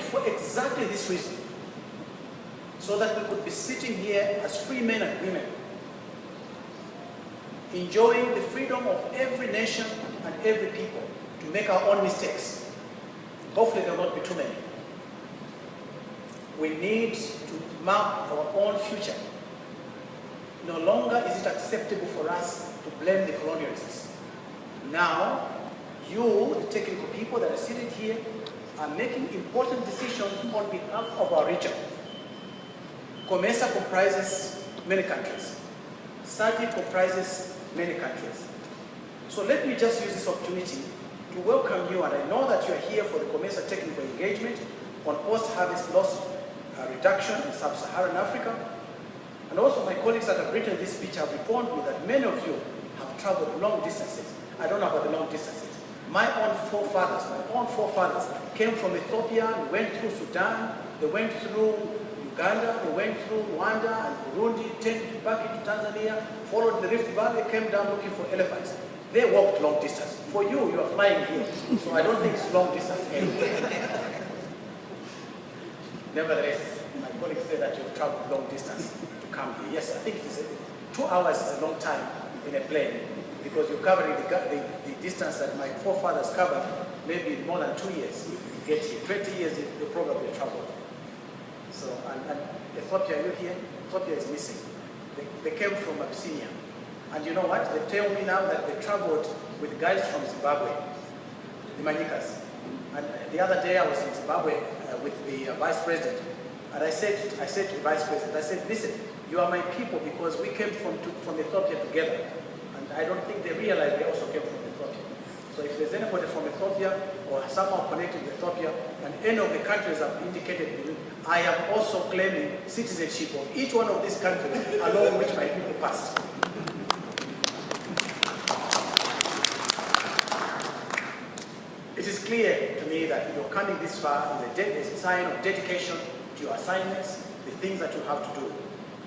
for exactly this reason, so that we could be sitting here as free men and women, enjoying the freedom of every nation and every people to make our own mistakes. Hopefully there will not be too many. We need to map our own future. No longer is it acceptable for us to blame the colonialists. Now, you, the technical people that are seated here, are making important decisions on behalf of our region. COMESA comprises many countries. SADC comprises many countries. So let me just use this opportunity to welcome you, and I know that you are here for the COMESA technical engagement on post-harvest loss reduction in sub-Saharan Africa. And also my colleagues that have written this speech have informed me that many of you have traveled long distances. I don't know about the long distances. My own forefathers came from Ethiopia, they went through Sudan, they went through Uganda, they went through Rwanda and Burundi, turned back into Tanzania, followed the Rift Valley, came down looking for elephants. They walked long distance. For you, you are flying here, so I don't think it's long distance anyway. Nevertheless, my colleagues say that you have traveled long distance to come here. Yes, I think it is 2 hours is a long time in a plane, because you're covering the distance that my forefathers covered, maybe more than 2 years to get here. 20 years they probably traveled. So, and Ethiopia, you here? Ethiopia is missing. They came from Abyssinia. And you know what? They tell me now that they traveled with guys from Zimbabwe, the Manyikas. And the other day I was in Zimbabwe with the vice president. And I said to the vice president, I said, listen, you are my people because we came from Ethiopia together. And I don't think they realize they also came from Ethiopia. So if there's anybody from Ethiopia or somehow connected with Ethiopia, and any of the countries I've indicated, I am also claiming citizenship of each one of these countries along which my people passed. It is clear to me that you're coming this far is a sign of dedication to your assignments, the things that you have to do.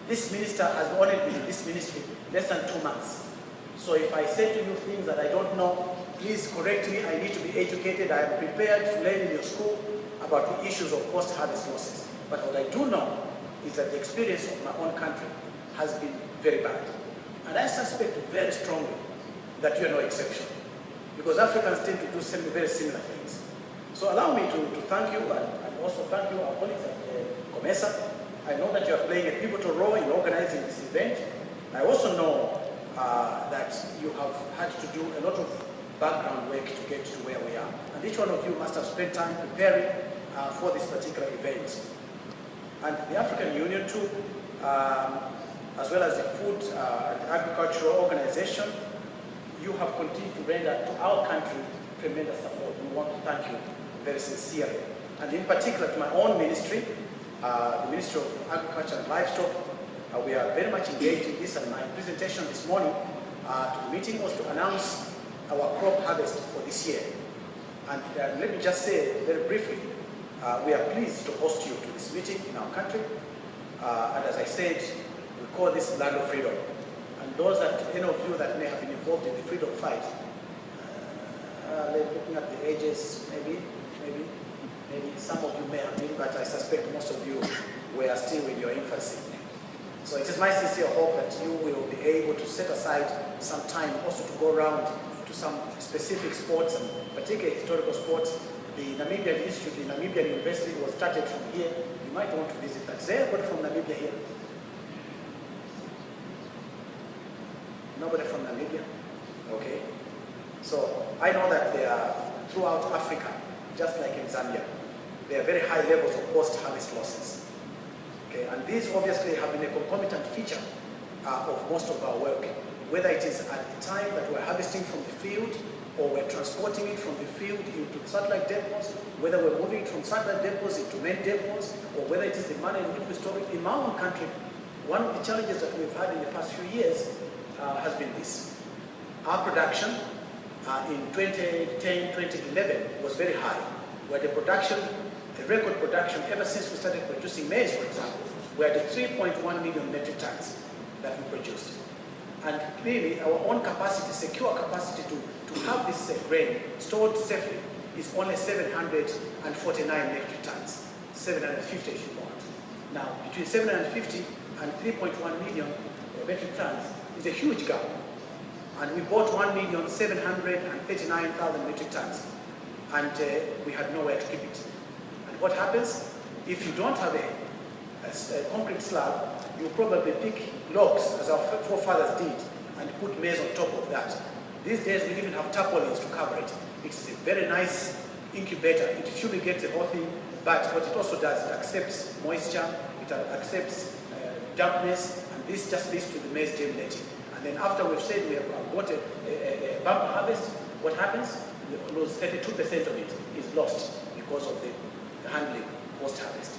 This minister has only been in this ministry less than 2 months. So if I say to you things that I don't know, please correct me. I need to be educated. I am prepared to learn in your school about the issues of post-harvest losses. But what I do know is that the experience of my own country has been very bad. And I suspect very strongly that you are no exception, because Africans tend to do very similar things. So allow me to thank you, and also thank you, our colleagues at COMESA. I know that you are playing a pivotal role in organizing this event. I also know that you have had to do a lot of background work to get to where we are. And each one of you must have spent time preparing for this particular event. And the African Union too, as well as the Food and Agricultural Organization, you have continued to render to our country tremendous support. We want to thank you very sincerely. And in particular to my own ministry, the Ministry of Agriculture and Livestock, we are very much engaged in this, and my presentation this morning to the meeting was to announce our crop harvest for this year. And let me just say very briefly, we are pleased to host you to this meeting in our country. And as I said, we call this Land of Freedom. And those any of you that may have been involved in the freedom fight, looking at the ages, maybe some of you may have been, but I suspect most of you were still in your infancy. So it is my sincere hope that you will be able to set aside some time also to go around to some specific sports, and particularly historical sports. The Namibian Institute, the Namibian University was started from here. You might want to visit that. Is there anybody from Namibia here? Nobody from Namibia? Okay. So I know that there are, throughout Africa, just like in Zambia, there are very high levels of post-harvest losses. Okay, and these obviously have been a concomitant feature of most of our work, whether it is at the time that we're harvesting from the field, or we're transporting it from the field into satellite depots, whether we're moving it from satellite depots into main depots, or whether it is the manner in which we store it. In my own country, one of the challenges that we've had in the past few years has been this. Our production in 2010, 2011 was very high, where the production, the record production, ever since we started producing maize, for example, we had 3.1 million metric tons that we produced. And clearly, our own capacity, secure capacity to have this grain stored safely is only 749 metric tons. 750 if you want. Now, between 750 and 3.1 million metric tons is a huge gap. And we bought 1,739,000 metric tons. And we had nowhere to keep it. And what happens? If you don't have a concrete slab, you probably pick logs, as our forefathers did, and put maize on top of that. These days, we even have tarpaulins to cover it. It's a very nice incubator. It fumigates the whole thing, but what it also does, it accepts moisture, it accepts dampness, and this just leads to the maize germinating. And then after we've said we have got a bumper harvest, what happens? Those 32% of it is lost because of the handling post-harvest.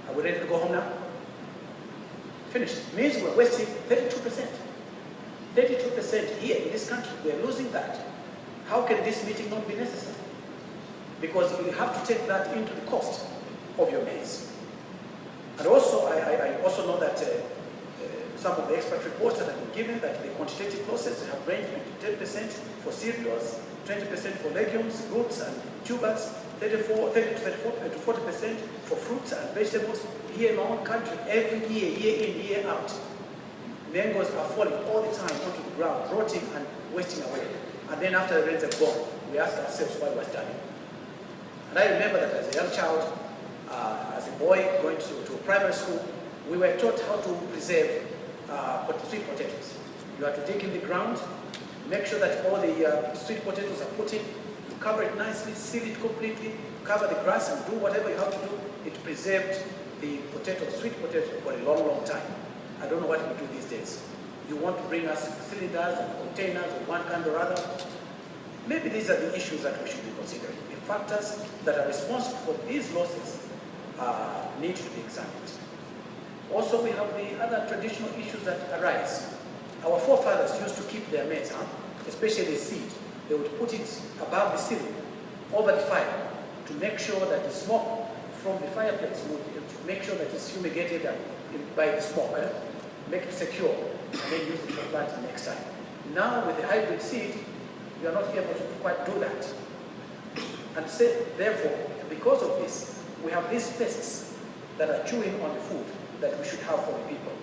Are we ready to go home now? Finished. Means we're wasting 32%. 32% here in this country, we're losing that. How can this meeting not be necessary? Because you have to take that into the cost of your maize. And also, I also know that some of the expert reports that have been given that the quantitative losses have ranged between 10% for cereals, 20% for legumes, roots and tubers, 30 to 40% for fruits and vegetables. Here in our own country, every year, year in, year out, mangoes are falling all the time onto the ground, rotting and wasting away. And then after the rains are gone, we ask ourselves what was done. And I remember that as a young child, as a boy going to a primary school, we were taught how to preserve sweet potatoes. You have to dig in the ground, make sure that all the sweet potatoes are put in, you cover it nicely, seal it completely, cover the grass and do whatever you have to do. It preserved the potato, sweet potato, for a long, long time. I don't know what we do these days. You want to bring us cylinders and containers of one kind or other. Maybe these are the issues that we should be considering. The factors that are responsible for these losses need to be examined. Also, we have the other traditional issues that arise. Our forefathers used to keep their maize, especially the seed. They would put it above the ceiling, over the fire, to make sure that the smoke from the fireplace would make sure that it's fumigated by the smoke, make it secure, and then use it for planting next time. Now, with the hybrid seed, we are not able to quite do that. And so, therefore, because of this, we have these pests that are chewing on the food that we should have for the people.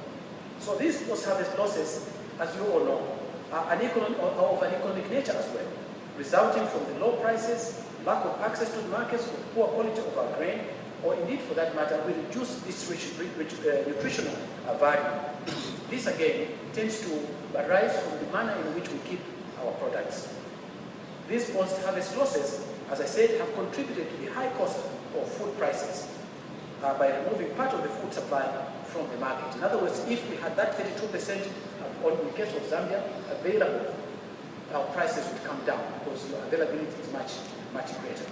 So these post-harvest losses, as you all know, are of an economic nature as well, resulting from the low prices, lack of access to the markets, or poor quality of our grain, or indeed, for that matter, we reduce this nutritional value. This, again, tends to arise from the manner in which we keep our products. These post-harvest losses, as I said, have contributed to the high cost of food prices by removing part of the food supply from the market. In other words, if we had that 32%, in the case of Zambia, available, our prices would come down because your availability is much, much greater.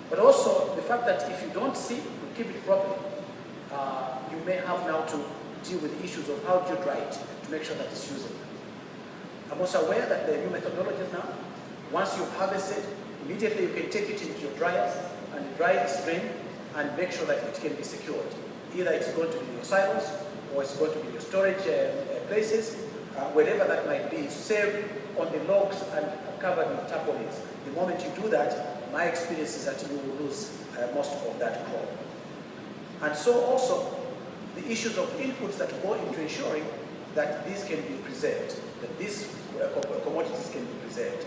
But also the fact that if you don't keep it properly, you may have now to deal with the issues of how do you dry it to make sure that it's usable. I'm also aware that there are new methodologies now. Once you've harvested, immediately you can take it into your dryers and dry the strain and make sure that it can be secured. Either it's going to be your silos or it's going to be your storage places, wherever that might be, saved on the logs and covered with tarpaulins. The moment you do that, my experience is that you will lose most of that crop. And so also, the issues of inputs that go into ensuring that these can be preserved, that these commodities can be preserved.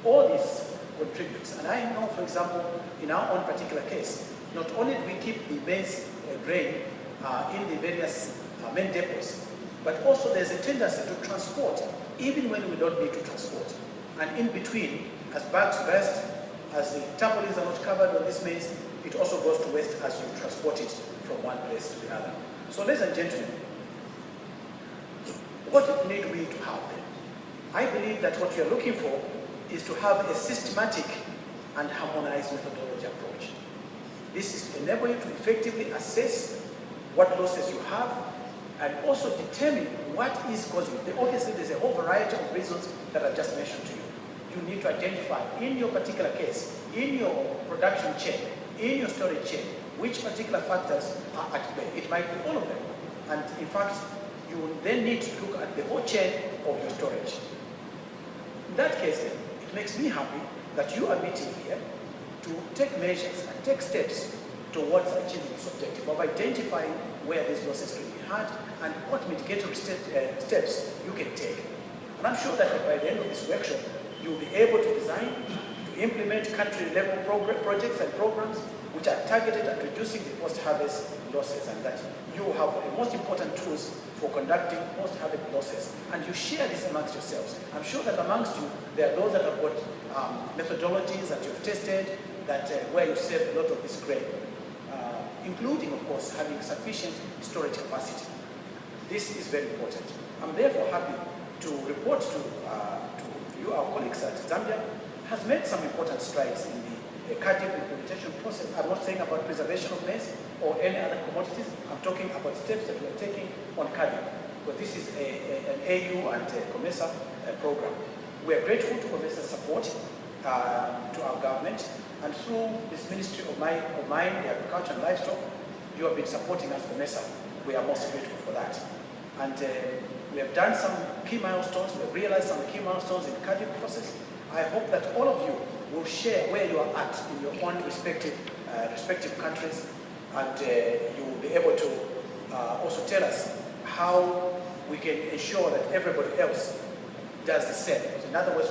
All this contributes. And I know, for example, in our own particular case, not only do we keep the maize grain in the various main depots, but also there's a tendency to transport, even when we don't need to transport. And in between, as bags burst, as the tarpaulins are not covered on this maize, it also goes to waste as you transport it from one place to the other. So, ladies and gentlemen, what need we to have then? I believe that what we are looking for is to have a systematic and harmonized methodology approach. This is to enable you to effectively assess what losses you have and also determine what is causing it. Obviously, there's a whole variety of reasons that I just mentioned to you. You need to identify in your particular case, in your production chain, in your storage chain, which particular factors are at play. It might be all of them. And in fact, you will then need to look at the whole chain of your storage. In that case, then, it makes me happy that you are meeting here to take measures and take steps towards achieving this objective of identifying where these losses can be had and what mitigatory steps you can take. And I'm sure that by the end of this workshop, you'll be able to design, to implement country-level projects and programs which are targeted at reducing the post-harvest losses, and that you have the most important tools for conducting post-harvest losses. And you share this amongst yourselves. I'm sure that amongst you, there are those that have got methodologies that you've tested, that where you save a lot of this grain, including, of course, having sufficient storage capacity. This is very important. I'm therefore happy to report to you, our colleagues at Zambia, has made some important strides in the CAADP implementation process. I'm not saying about preservation of maize or any other commodities. I'm talking about steps that we are taking on CAADP, because this is an AU and COMESA program. We are grateful to COMESA's support to our government, and through this Ministry of Mine, the Agriculture and Livestock, you have been supporting us, COMESA. We are most grateful for that. And we have done some key milestones. We have realized some key milestones in the CAADP process. I hope that all of you will share where you are at in your own respective countries, and you will be able to also tell us how we can ensure that everybody else does the same. So in other words,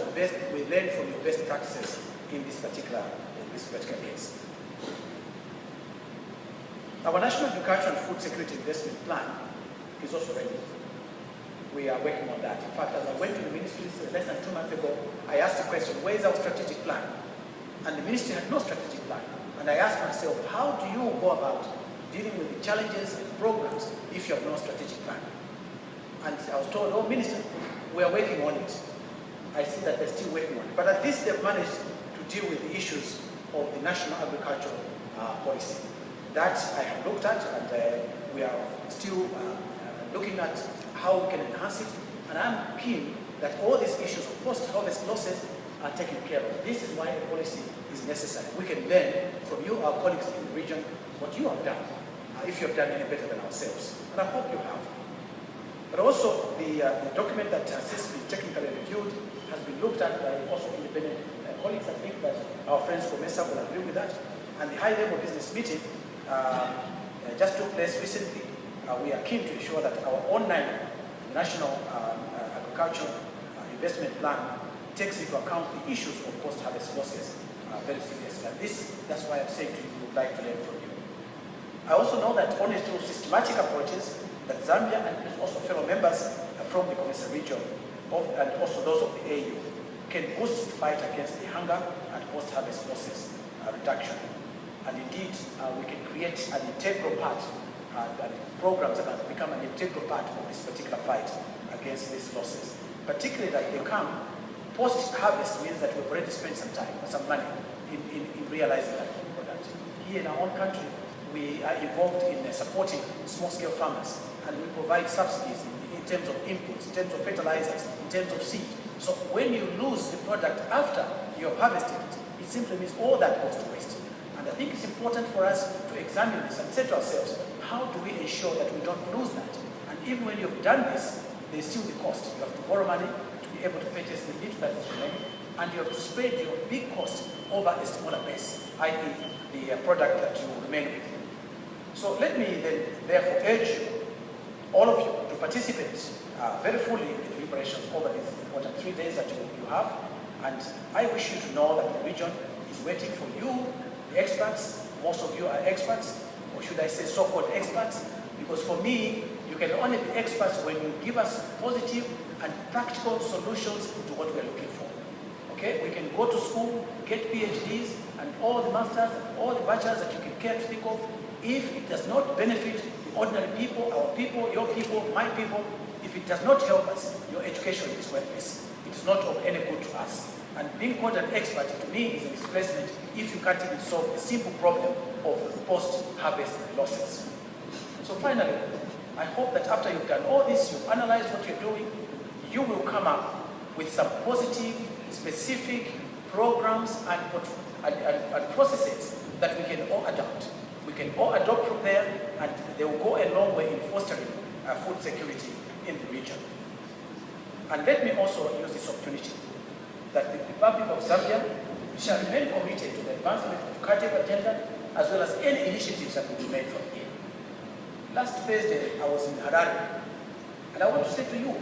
we learn from your best practices in this particular case. Our National Agriculture and Food Security Investment Plan is also ready. We are working on that. In fact, as I went to the ministries less than 2 months ago, I asked the question, where is our strategic plan? And the ministry had no strategic plan. And I asked myself, how do you go about dealing with the challenges and programs if you have no strategic plan? And I was told, oh, Minister, we are working on it. I see that they're still working on it. But at least they've managed to deal with the issues of the national agricultural policy. That I have looked at, and we are still looking at how we can enhance it. And I'm keen that all these issues of post-harvest losses are taken care of. This is why a policy is necessary. We can learn from you, our colleagues in the region, what you have done, if you have done any better than ourselves. And I hope you have. But also, the document that has been technically reviewed has been looked at by also independent colleagues. I think that our friends from MESA will agree with that. And the high-level business meeting just took place recently. We are keen to ensure that our online national agricultural investment plan takes into account the issues of post-harvest losses very seriously. And that's why I'm saying to you, we would like to learn from you. I also know that only through systematic approaches that Zambia and also fellow members from the COMESA region and also those of the AU can boost the fight against the hunger and post-harvest losses reduction. And indeed, we can create an integral part, and programs that have become an integral part of this particular fight against these losses. Particularly that they come post-harvest means that we've already spent some time and some money in realizing that product. Here in our own country, we are involved in supporting small-scale farmers, and we provide subsidies in terms of inputs, in terms of fertilizers, in terms of seed. So when you lose the product after you have harvested it, it simply means all that goes to waste. And I think it's important for us to examine this and say to ourselves, how do we ensure that we don't lose that? And even when you've done this, there's still the cost. You have to borrow money to be able to purchase the little that is remaining, and you have to spread your big cost over a smaller base, i.e. the product that you remain with. So let me then therefore urge you, all of you, to participate very fully in the deliberations over these important 3 days that you have. And I wish you to know that the region is waiting for you, the experts. Most of you are experts, or should I say so-called experts, because for me, you can only be experts when you give us positive and practical solutions to what we're looking for. Okay? We can go to school, get PhDs, and all the masters, all the bachelors that you can care to think of. If it does not benefit the ordinary people, our people, your people, my people, if it does not help us, your education is worthless. It is not of any good to us. And being called an expert, to me, is a misplacement if you can't even solve a simple problem of post-harvest losses. So finally, I hope that after you've done all this, you've analyzed what you're doing, you will come up with some positive, specific programs and processes that we can all adopt. We can all adopt from there, and they will go a long way in fostering food security in the region. And let me also use this opportunity that the Republic of Zambia shall remain committed to the advancement of CAADP agenda as well as any initiatives that will be made from here. Last Thursday, I was in Harare, and I want to say to you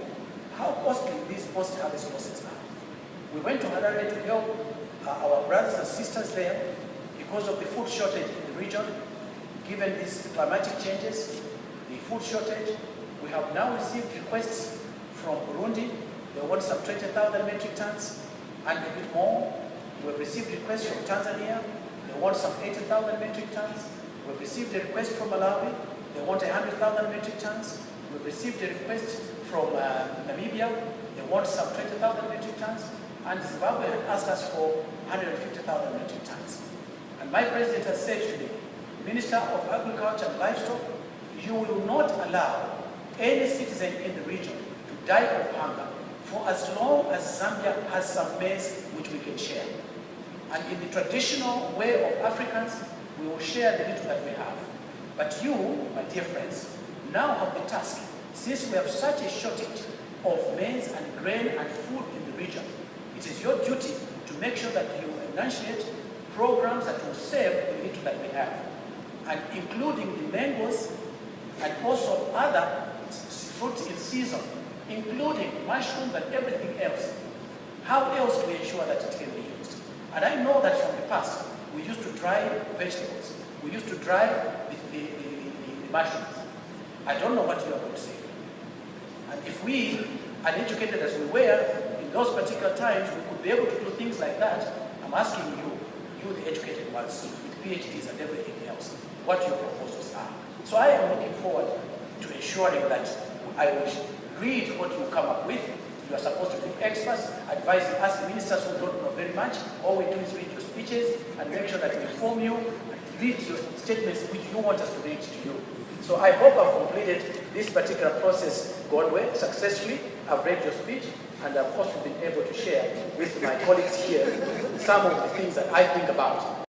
how costly these post-harvest processes are. We went to Harare to help our brothers and sisters there because of the food shortage in the region, given these climatic changes, the food shortage. We have now received requests from Burundi. They want some 20,000 metric tons and a bit more. We've received requests from Tanzania. They want some 80,000 metric tons. We've received a request from Malawi. They want 100,000 metric tons. We've received a request from Namibia. They want some 20,000 metric tons. And Zimbabwe had asked us for 150,000 metric tons. And my president has said to me, Minister of Agriculture and Livestock, you will not allow any citizen in the region to die of hunger for as long as Zambia has some maize which we can share. And in the traditional way of Africans, we will share the little that we have. But you, my dear friends, now have the task, since we have such a shortage of maize and grain and food in the region, it is your duty to make sure that you enunciate programs that will save the little that we have, and including the mangoes and also other fruits in season, including mushrooms and everything else. How else do we ensure that it can be used? And I know that from the past, we used to dry vegetables. We used to dry the mushrooms. I don't know what you are going to say. And if we, uneducated as we were, in those particular times, we could be able to do things like that, I'm asking you, you the educated ones, with PhDs and everything else, what your proposals are. So I am looking forward to ensuring that I will read what you come up with. You are supposed to be experts, advising us ministers who don't know very much. All we do is read your speeches and make sure that we inform you and read your statements which you want us to read to you. So I hope I've completed this particular process Godway successfully. I've read your speech, and I've also been able to share with my colleagues here some of the things that I think about.